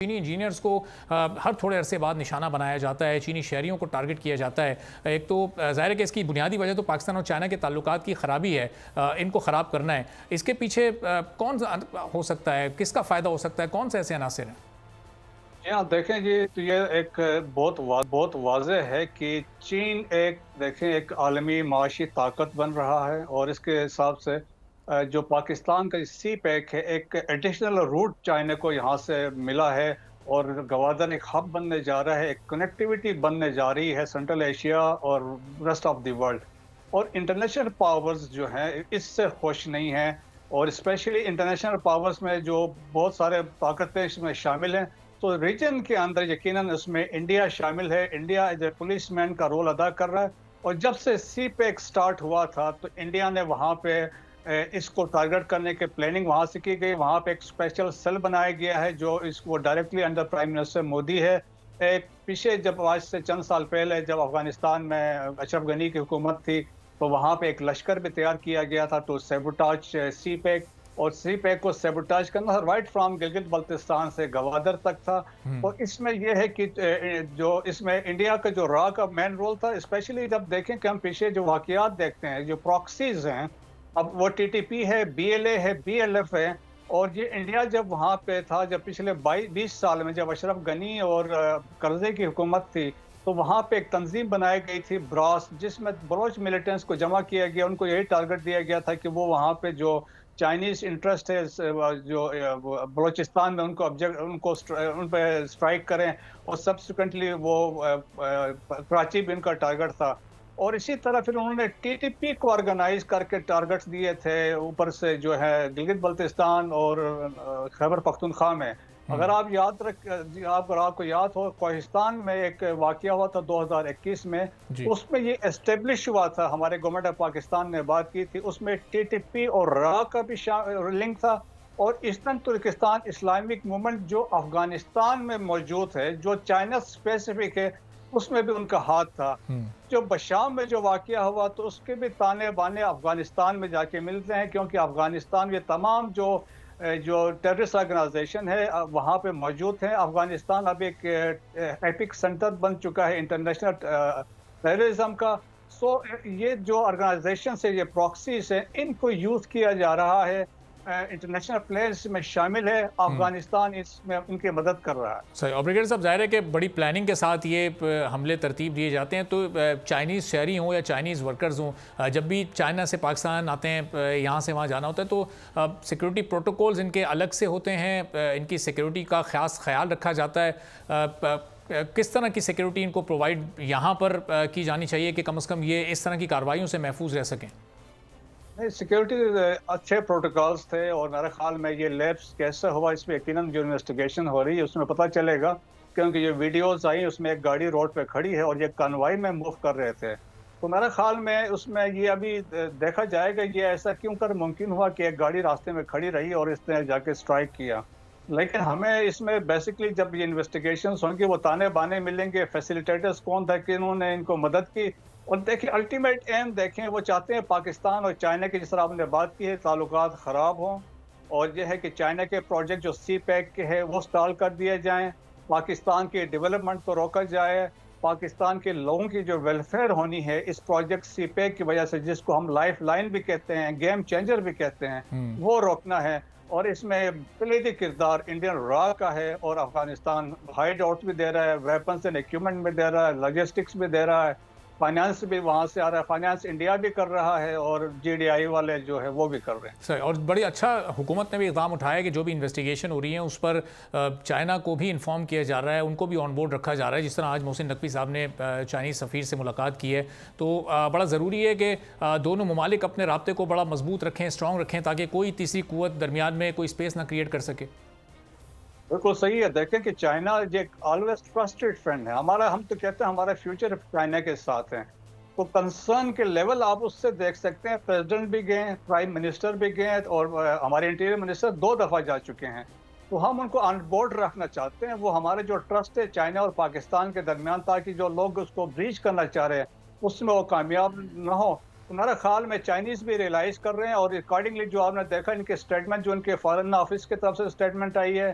چینی انجینئرز کو ہر تھوڑے عرصے بعد نشانہ بنایا جاتا ہے، چینی شہریوں کو ٹارگٹ کیا جاتا ہے۔ ایک تو ظاہر ہے کہ اس کی بنیادی وجہ تو پاکستان اور چائنا کے تعلقات کی خرابی ہے، ان کو خراب کرنا ہے۔ اس کے پیچھے کون ہو سکتا ہے، کس کا فائدہ ہو سکتا ہے، کون سے ایسے عناصر ہیں؟ یہاں دیکھیں جی، تو یہ ایک بہت واضح ہے کہ چین ایک عالمی معاشی طاقت بن رہا ہے، اور اس کے حساب سے جو پاکستان کا سی پیک ہے، ایک ایڈیشنل روٹ چائنا کو یہاں سے ملا ہے، اور گوادر ایک ہب بننے جا رہا ہے، ایک کنیکٹیوٹی بننے جا رہی ہے سینٹرل ایشیا اور ریسٹ آف دی ورلڈ۔ اور انٹرنیشنل پاورز جو ہیں اس سے خوش نہیں ہیں، اور اسپیشلی انٹرنیشنل پاورز میں جو بہت سارے طاقتیں اس میں شامل ہیں، تو ریجن کے اندر یقیناً اس میں انڈیا شامل ہے۔ انڈیا ایز اے پولیس مین کا رول ادا کر رہا ہے، اور جب سے سی پیک سٹارٹ ہوا تھا تو انڈیا نے وہاں پہ اس کو ٹارگٹ کرنے کے پلاننگ وہاں سے کی گئی۔ وہاں پہ ایک اسپیشل سیل بنایا گیا ہے جو اس کو directly under prime minister Modi ہے۔ ایک پیچھے جب آج سے چند سال پہلے جب افغانستان میں اشرف غنی کی حکومت تھی، تو وہاں پہ ایک لشکر بھی تیار کیا گیا تھا ٹو سیبوٹاج سی پیک، اور سی پیک کو سیبوٹاج کرنا رائٹ فرام گلگت بلتستان سے گوادر تک تھا۔ اور اس میں یہ ہے کہ جو اس میں انڈیا کا جو را کا مین رول تھا، اسپیشلی جب دیکھیں کہ ہم پیچھے جو واقعات دیکھتے ہیں، جو پراکسیز ہیں، اب وہ ٹی ٹی پی ہے، بی ایل اے ہے، بی ایل ایف ہے، اور یہ انڈیا جب وہاں پہ تھا، جب پچھلے 20 سال میں جب اشرف غنی اور کرزئی کی حکومت تھی، تو وہاں پہ ایک تنظیم بنائی گئی تھی براس، جس میں بلوچ ملیٹنٹس کو جمع کیا گیا۔ ان کو یہی ٹارگٹ دیا گیا تھا کہ وہ وہاں پہ جو چائنیز انٹرسٹ ہے جو بلوچستان میں ان پہ اسٹرائک کریں، اور سبسیکوینٹلی وہ کراچی بھی ان کا ٹارگٹ تھا۔ اور اسی طرح پھر انہوں نے ٹی ٹی پی کو آرگنائز کر کے ٹارگٹس دیے تھے اوپر سے، جو ہے گلگت بلتستان اور خیبر پختونخوا میں۔ اگر آپ کو یاد ہو، کوہستان میں ایک واقعہ ہوا تھا 2021 میں، جی اس میں یہ اسٹیبلش ہوا تھا، ہمارے گورنمنٹ آف پاکستان نے بات کی تھی، اس میں ٹی ٹی پی اور را کا بھی لنک تھا، اور ایسٹرن ترکستان اسلامک موومنٹ جو افغانستان میں موجود ہے، جو چائنا اسپیسیفک ہے، اس میں بھی ان کا ہاتھ تھا۔ جو بشام میں جو واقعہ ہوا، تو اس کے بھی تانے بانے افغانستان میں جا کے ملتے ہیں، کیونکہ افغانستان یہ تمام جو ٹیررسٹ آرگنائزیشن ہے وہاں پہ موجود ہیں۔ افغانستان اب ایک ایپک سینٹر بن چکا ہے انٹرنیشنل ٹیررزم کا۔ سو یہ جو آرگنائزیشنز ہیں، یہ پراکسیز ہیں، ان کو یوز کیا جا رہا ہے، انٹرنیشنل پلیئرز میں شامل ہے، افغانستان اس میں ان کی مدد کر رہا ہے۔ صحیح۔ اور بریگیڈیئر صاحب، ظاہر ہے کہ بڑی پلاننگ کے ساتھ یہ حملے ترتیب دیے جاتے ہیں، تو چائنیز شہری ہوں یا چائنیز ورکرز ہوں، جب بھی چائنا سے پاکستان آتے ہیں، یہاں سے وہاں جانا ہوتا ہے، تو سیکیورٹی پروٹوکولز ان کے الگ سے ہوتے ہیں، ان کی سیکیورٹی کا خاص خیال رکھا جاتا ہے۔ کس طرح کی سیکیورٹی ان کو پرووائڈ یہاں پر کی جانی چاہیے کہ کم از کم یہ اس طرح کی کارروائیوں سے محفوظ رہ سکیں؟ نہیں، سیکیورٹی اچھے پروٹوکالز تھے، اور میرے خیال میں یہ لیبس کیسے ہوا، اس میں یقیناً جو انویسٹیگیشن ہو رہی ہے اس میں پتہ چلے گا، کیونکہ یہ ویڈیوز آئی، اس میں ایک گاڑی روڈ پہ کھڑی ہے اور یہ کنوائی میں موو کر رہے تھے، تو میرے خیال میں اس میں یہ ابھی دیکھا جائے گا یہ ایسا کیوں کر ممکن ہوا کہ ایک گاڑی راستے میں کھڑی رہی اور اس نے جا کے اسٹرائک کیا۔ لیکن ہمیں اس میں بیسکلی جب یہ انویسٹیگیشنز ہوں گی، وہ تانے بانے ملیں گے، فیسیلیٹیٹرز کون تھا کہ انہوں نے ان کو مدد کی۔ اور دیکھیں الٹیمیٹ ایم دیکھیں، وہ چاہتے ہیں پاکستان اور چائنا کے، جس طرح آپ نے بات کی ہے، تعلقات خراب ہوں، اور یہ ہے کہ چائنا کے پروجیکٹ جو سی پیک کے ہے وہ سٹال کر دیے جائیں، پاکستان کے ڈیولپمنٹ کو روکا جائے، پاکستان کے لوگوں کی جو ویلفیئر ہونی ہے اس پروجیکٹ سی پیک کی وجہ سے، جس کو ہم لائف لائن بھی کہتے ہیں، گیم چینجر بھی کہتے ہیں، وہ روکنا ہے۔ اور اس میں کلیدی کردار انڈین را کا ہے، اور افغانستان ہائیڈ آؤٹ بھی دے رہا ہے، ویپنز اینڈ ایکوپمنٹ بھی دے رہا ہے، لاجسٹکس بھی دے رہا ہے، فائنانس بھی وہاں سے آ رہا ہے، فائنانس انڈیا بھی کر رہا ہے، اور جی ڈی آئی والے جو ہے وہ بھی کر رہے ہیں۔ صحیح۔ اور بڑی اچھا حکومت نے بھی اقدام اٹھایا کہ جو بھی انویسٹیگیشن ہو رہی ہیں اس پر چائنا کو بھی انفارم کیا جا رہا ہے، ان کو بھی آن بورڈ رکھا جا رہا ہے، جس طرح آج محسن نقوی صاحب نے چائنیز سفیر سے ملاقات کی ہے۔ تو بڑا ضروری ہے کہ دونوں ممالک اپنے رابطے کو بڑا مضبوط رکھیں، اسٹرانگ رکھیں، تاکہ کوئی تیسری قوت درمیان میں کوئی اسپیس نہ کریٹ کر سکے۔ بالکل صحیح ہے۔ دیکھیں کہ چائنا یہ آلویز ٹرسٹڈ فرینڈ ہے ہمارا، ہم تو کہتے ہیں ہمارا فیوچر چائنا کے ساتھ ہے، تو کنسرن کے لیول آپ اس سے دیکھ سکتے ہیں، پریزیڈنٹ بھی گئے ہیں، پرائم منسٹر بھی گئے ہیں، اور ہمارے انٹیریئر منسٹر 2 دفعہ جا چکے ہیں، تو ہم ان کو آن بورڈ رکھنا چاہتے ہیں۔ وہ ہمارے جو ٹرسٹ ہے چائنا اور پاکستان کے درمیان، تاکہ جو لوگ اس کو بریچ کرنا چاہ رہے ہیں اس میں وہ کامیاب نہ ہو۔ تو میرے خیال میں چائنیز بھی ریئلائز کر رہے ہیں، اور اکارڈنگلی جو آپ نے دیکھا ان کے اسٹیٹمنٹ، جو ان کے فارن آفس کی طرف سے اسٹیٹمنٹ آئی ہے،